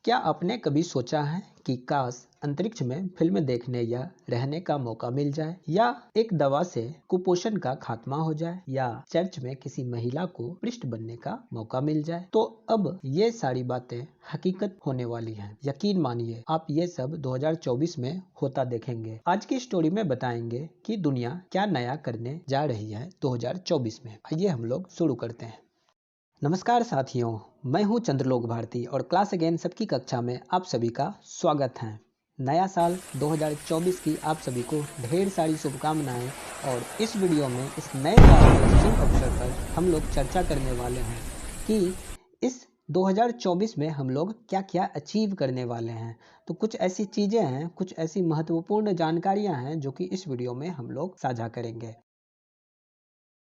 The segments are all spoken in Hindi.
क्या आपने कभी सोचा है कि काश अंतरिक्ष में फिल्म देखने या रहने का मौका मिल जाए, या एक दवा से कुपोषण का खात्मा हो जाए, या चर्च में किसी महिला को पृष्ठ बनने का मौका मिल जाए। तो अब ये सारी बातें हकीकत होने वाली हैं। यकीन मानिए, आप ये सब 2024 में होता देखेंगे। आज की स्टोरी में बताएंगे कि दुनिया क्या नया करने जा रही है 2024 में। आइए हम लोग शुरू करते हैं। नमस्कार साथियों, मैं हूं चंद्रलोक भारती और क्लास अगेन सबकी कक्षा में आप सभी का स्वागत है। नया साल 2024 की आप सभी को ढेर सारी शुभकामनाएं। और इस वीडियो में इस नए साल के शुभ अवसर पर हम लोग चर्चा करने वाले हैं कि इस 2024 में हम लोग क्या क्या अचीव करने वाले हैं। तो कुछ ऐसी चीज़ें हैं, कुछ ऐसी महत्वपूर्ण जानकारियां हैं जो कि इस वीडियो में हम लोग साझा करेंगे।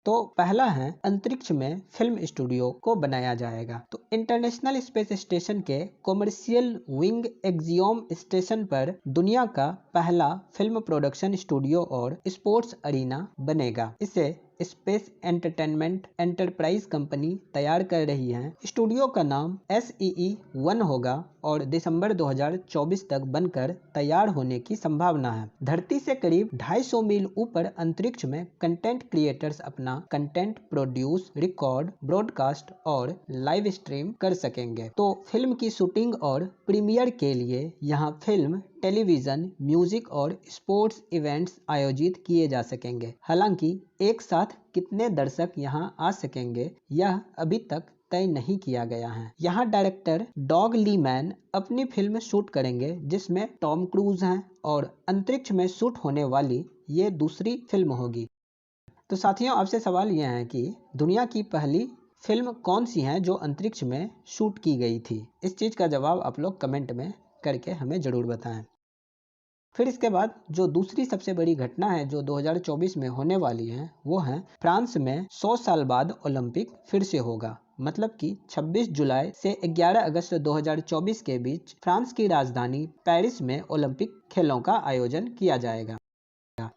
तो पहला है, अंतरिक्ष में फिल्म स्टूडियो को बनाया जाएगा। तो इंटरनेशनल स्पेस स्टेशन के कॉमर्शियल विंग एक्सियोम स्टेशन पर दुनिया का पहला फिल्म प्रोडक्शन स्टूडियो और स्पोर्ट्स अरीना बनेगा। इसे स्पेस एंटरटेनमेंट एंटरप्राइज कंपनी तैयार कर रही है। स्टूडियो का नाम SEE-1 होगा और दिसंबर 2024 तक बनकर तैयार होने की संभावना है। धरती से करीब 250 मील ऊपर अंतरिक्ष में कंटेंट क्रिएटर्स अपना कंटेंट प्रोड्यूस, रिकॉर्ड, ब्रॉडकास्ट और लाइव स्ट्रीम कर सकेंगे। तो फिल्म की शूटिंग और प्रीमियर के लिए यहाँ फिल्म, टेलीविजन, म्यूजिक और स्पोर्ट्स इवेंट्स आयोजित किए जा सकेंगे। हालांकि एक साथ कितने दर्शक यहां आ सकेंगे यह अभी तक तय नहीं किया गया है। यहाँ डायरेक्टर डॉग लीमैन अपनी फिल्म शूट करेंगे जिसमें टॉम क्रूज हैं और अंतरिक्ष में शूट होने वाली ये दूसरी फिल्म होगी। तो साथियों, आपसे सवाल यह है कि दुनिया की पहली फिल्म कौन सी है जो अंतरिक्ष में शूट की गई थी। इस चीज़ का जवाब आप लोग कमेंट में करके हमें ज़रूर बताएं। फिर इसके बाद जो दूसरी सबसे बड़ी घटना है जो 2024 में होने वाली है वो है, फ्रांस में 100 साल बाद ओलंपिक फिर से होगा। मतलब कि 26 जुलाई से 11 अगस्त 2024 के बीच फ्रांस की राजधानी पेरिस में ओलंपिक खेलों का आयोजन किया जाएगा।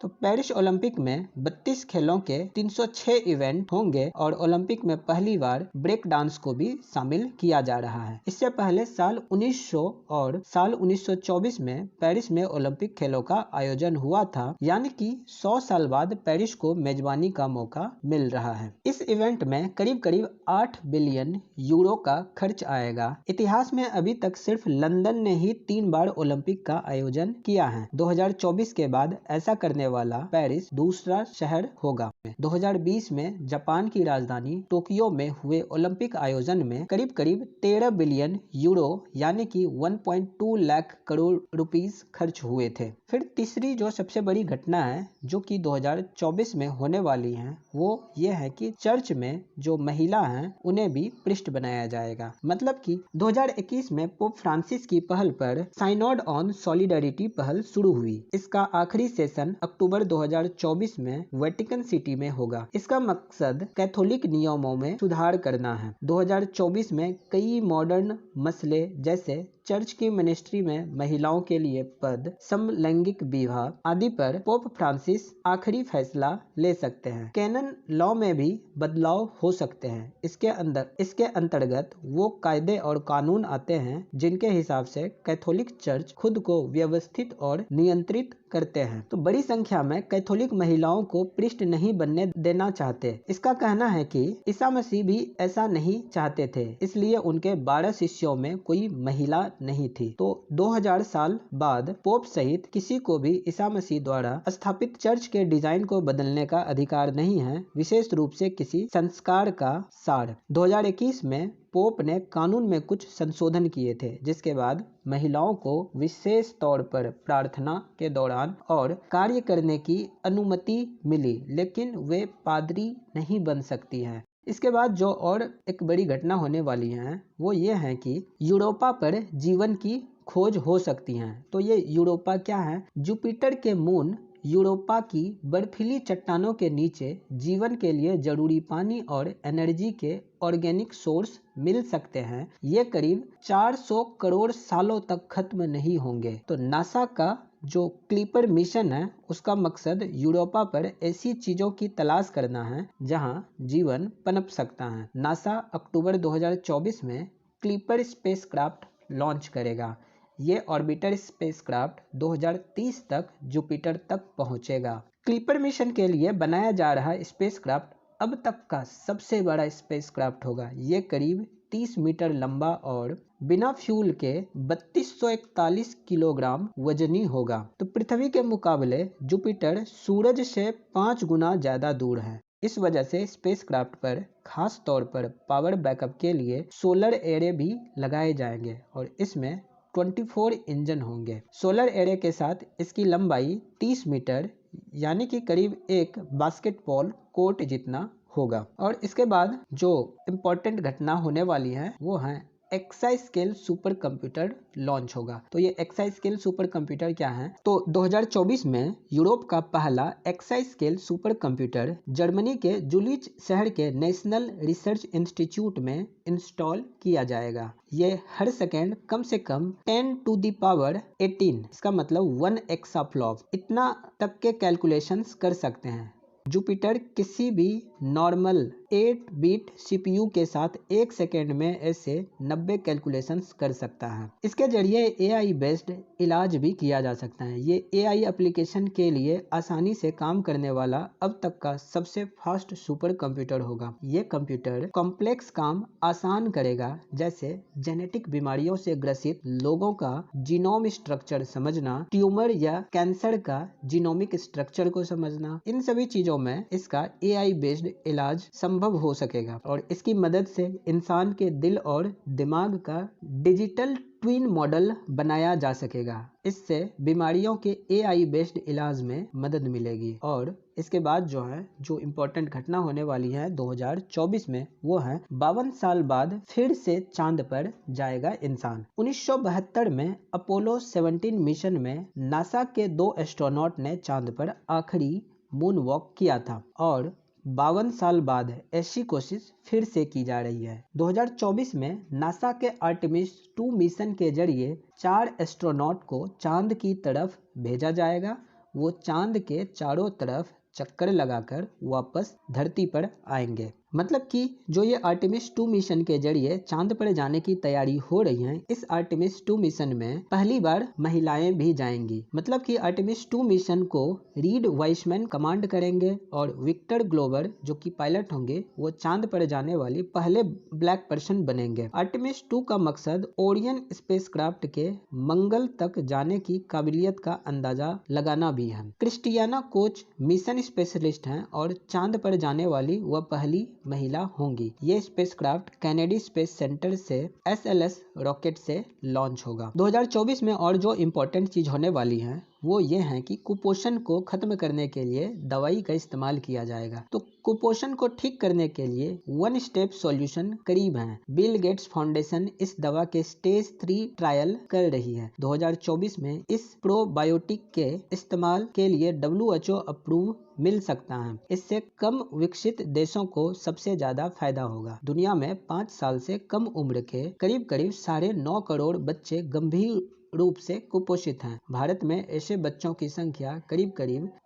तो पेरिस ओलंपिक में 32 खेलों के 306 इवेंट होंगे और ओलंपिक में पहली बार ब्रेक डांस को भी शामिल किया जा रहा है। इससे पहले साल 1900 और साल 1924 में पेरिस में ओलंपिक खेलों का आयोजन हुआ था, यानी कि 100 साल बाद पेरिस को मेजबानी का मौका मिल रहा है। इस इवेंट में करीब करीब 8 बिलियन यूरो का खर्च आएगा। इतिहास में अभी तक सिर्फ लंदन ने ही 3 बार ओलंपिक का आयोजन किया है। 2024 के बाद ऐसा करने वाला पेरिस दूसरा शहर होगा। 2020 में जापान की राजधानी टोक्यो में हुए ओलंपिक आयोजन में करीब करीब 13 बिलियन यूरो यानी कि 1.2 लाख करोड़ रुपीस खर्च हुए थे। फिर तीसरी जो सबसे बड़ी घटना है जो कि 2024 में होने वाली है वो ये है कि चर्च में जो महिला हैं उन्हें भी पृष्ठ बनाया जाएगा। मतलब कि 2021 में पोप फ्रांसिस की पहल पर साइनोड ऑन सॉलिडरिटी पहल शुरू हुई। इसका आखिरी सेशन अक्टूबर 2024 में वेटिकन सिटी में होगा। इसका मकसद कैथोलिक नियमों में सुधार करना है। 2024 में कई मॉडर्न मसले जैसे चर्च की मिनिस्ट्री में महिलाओं के लिए पद, समलैंगिक विवाह आदि पर पोप फ्रांसिस आखिरी फैसला ले सकते हैं। कैनन लॉ में भी बदलाव हो सकते हैं। इसके अंतर्गत वो कायदे और कानून आते हैं जिनके हिसाब से कैथोलिक चर्च खुद को व्यवस्थित और नियंत्रित करते हैं। तो बड़ी संख्या में कैथोलिक महिलाओं को पृष्ठ नहीं बनने देना चाहते। इसका कहना है कि ईसा मसीह भी ऐसा नहीं चाहते थे, इसलिए उनके 12 शिष्यों में कोई महिला नहीं थी। तो 2000 साल बाद पोप सहित किसी को भी ईसा मसीह द्वारा स्थापित चर्च के डिजाइन को बदलने का अधिकार नहीं है, विशेष रूप से किसी संस्कार का सार। 2021 में पोप ने कानून में कुछ संशोधन किए थे जिसके बाद महिलाओं को विशेष तौर पर प्रार्थना के दौरान और कार्य करने की अनुमति मिली, लेकिन वे पादरी नहीं बन सकती हैं। इसके बाद जो और एक बड़ी घटना होने वाली है वो ये है कि यूरोपा पर जीवन की खोज हो सकती है। तो ये यूरोपा क्या है? जुपिटर के मून यूरोपा की बर्फीली चट्टानों के नीचे जीवन के लिए जरूरी पानी और एनर्जी के ऑर्गेनिक सोर्स मिल सकते हैं। ये करीब 400 करोड़ सालों तक खत्म नहीं होंगे। तो नासा का जो क्लीपर मिशन है उसका मकसद यूरोपा पर ऐसी चीजों की तलाश करना है जहां जीवन पनप सकता है। नासा अक्टूबर 2024 में क्लीपर स्पेसक्राफ्ट लॉन्च करेगा। ये ऑर्बिटर स्पेसक्राफ्ट 2030 तक जुपिटर तक पहुंचेगा। क्लिपर मिशन के लिए बनाया जा रहा स्पेसक्राफ्ट अब तक का सबसे बड़ा स्पेसक्राफ्ट होगा। ये करीब 30 मीटर लंबा और बिना फ्यूल के 3241 किलोग्राम वजनी होगा। तो पृथ्वी के मुकाबले जुपिटर सूरज से 5 गुना ज्यादा दूर है। इस वजह से स्पेसक्राफ्ट पर खास तौर पर पावर बैकअप के लिए सोलर एरे भी लगाए जाएंगे और इसमें 24 इंजन होंगे। सोलर एरे के साथ इसकी लंबाई 30 मीटर यानी कि करीब एक बास्केटबॉल कोर्ट जितना होगा। और इसके बाद जो इम्पोर्टेंट घटना होने वाली है वो है एक्सास्केल सुपर कंप्यूटर लॉन्च होगा। तो ये एक्सास्केल सुपर कंप्यूटर क्या है? तो 2024 में यूरोप का पहला एक्सास्केल सुपर कंप्यूटर जर्मनी के जुलिच शहर के नेशनल रिसर्च इंस्टीट्यूट में इंस्टॉल किया जाएगा। ये हर सेकेंड कम से कम 10 टू द पावर 18, इसका मतलब 1 एक्साफ्लॉप इतना तक के कैलकुलेशंस कर सकते हैं। जुपिटर किसी भी नॉर्मल 8 बिट सीपीयू के साथ 1 सेकेंड में ऐसे 90 कैलकुलेशंस कर सकता है। इसके जरिए एआई बेस्ड इलाज भी किया जा सकता है। ये एआई एप्लीकेशन के लिए आसानी से काम करने वाला अब तक का सबसे फास्ट सुपर कंप्यूटर होगा। ये कंप्यूटर कॉम्प्लेक्स काम आसान करेगा, जैसे जेनेटिक बीमारियों से ग्रसित लोगों का जीनोम स्ट्रक्चर समझना, ट्यूमर या कैंसर का जीनोमिक स्ट्रक्चर को समझना। इन सभी चीजों में इसका एआई बेस्ड इलाज संभव हो सकेगा और इसकी मदद से इंसान के दिल और दिमाग का डिजिटल ट्विन मॉडल बनाया जा सकेगा। इससे बीमारियों के एआई बेस्ड इलाज में मदद मिलेगी। और इसके बाद जो इम्पोर्टेंट घटना होने वाली है 2024 में वो है 52 साल बाद फिर से चांद पर जाएगा इंसान। 1972 में अपोलो 17 मिशन में नासा के 2 एस्ट्रोनॉट ने चांद पर आखिरी मून वॉक किया था और 52 साल बाद ऐसी कोशिश फिर से की जा रही है। 2024 में नासा के आर्टेमिस 2 मिशन के जरिए 4 एस्ट्रोनॉट को चांद की तरफ भेजा जाएगा। वो चांद के चारों तरफ चक्कर लगाकर वापस धरती पर आएंगे। मतलब कि जो ये आर्टेमिस 2 मिशन के जरिए चांद पर जाने की तैयारी हो रही है, इस आर्टेमिस 2 मिशन में पहली बार महिलाएं भी जाएंगी। मतलब कि आर्टेमिस 2 मिशन को रीड वाइसमैन कमांड करेंगे और विक्टर ग्लोवर जो कि पायलट होंगे वो चांद पर जाने वाली पहले ब्लैक पर्सन बनेंगे। आर्टेमिस 2 का मकसद ओरियन स्पेसक्राफ्ट के मंगल तक जाने की काबिलियत का अंदाजा लगाना भी है। क्रिस्टियाना कोच मिशन स्पेशलिस्ट हैं और चांद पर जाने वाली वह पहली महिला होंगी। ये स्पेसक्राफ्ट कैनेडी स्पेस सेंटर से SLS रॉकेट से लॉन्च होगा। 2024 में और जो इम्पोर्टेंट चीज होने वाली है वो ये है कि कुपोषण को खत्म करने के लिए दवाई का इस्तेमाल किया जाएगा। तो कुपोषण को ठीक करने के लिए 1 स्टेप सॉल्यूशन करीब है। बिल गेट्स फाउंडेशन इस दवा के स्टेज 3 ट्रायल कर रही है। 2024 में इस प्रोबायोटिक के इस्तेमाल के लिए WHO अप्रूव मिल सकता है। इससे कम विकसित देशों को सबसे ज्यादा फायदा होगा। दुनिया में 5 साल से कम उम्र के करीब 9.5 करोड़ बच्चे गंभीर रूप से कुपोषित हैं। भारत में ऐसे बच्चों की संख्या करीब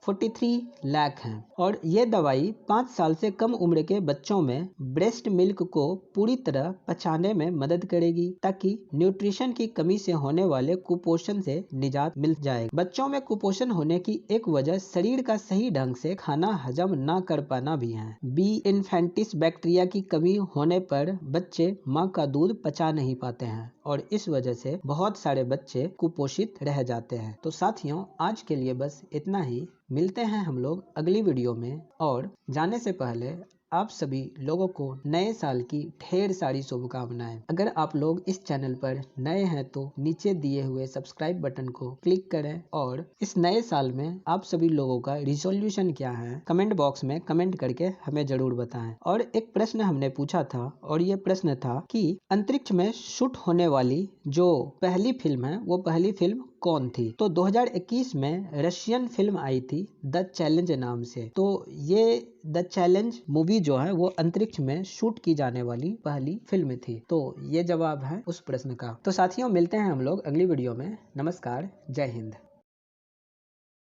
43 लाख है और ये दवाई 5 साल से कम उम्र के बच्चों में ब्रेस्ट मिल्क को पूरी तरह पचाने में मदद करेगी, ताकि न्यूट्रिशन की कमी से होने वाले कुपोषण से निजात मिल जाए। बच्चों में कुपोषण होने की एक वजह शरीर का सही ढंग से खाना हजम ना कर पाना भी है। बी इन्फेंटिस बैक्टीरिया की कमी होने पर बच्चे माँ का दूध पचा नहीं पाते हैं और इस वजह से बहुत सारे बच्चे कुपोषित रह जाते हैं। तो साथियों, आज के लिए बस इतना ही। मिलते हैं हम लोग अगली वीडियो में। और जाने से पहले आप सभी लोगों को नए साल की ढेर सारी शुभकामनाएं। अगर आप लोग इस चैनल पर नए हैं तो नीचे दिए हुए सब्सक्राइब बटन को क्लिक करें और इस नए साल में आप सभी लोगों का रिजोल्यूशन क्या है कमेंट बॉक्स में कमेंट करके हमें जरूर बताएं। और एक प्रश्न हमने पूछा था और ये प्रश्न था कि अंतरिक्ष में शूट होने वाली जो पहली फिल्म है वो पहली फिल्म कौन थी? तो 2021 में रशियन फिल्म आई थी द चैलेंज नाम से। तो ये द चैलेंज मूवी जो है वो अंतरिक्ष में शूट की जाने वाली पहली फिल्म थी। तो ये जवाब है उस प्रश्न का। तो साथियों, मिलते हैं हम लोग अगली वीडियो में। नमस्कार, जय हिंद।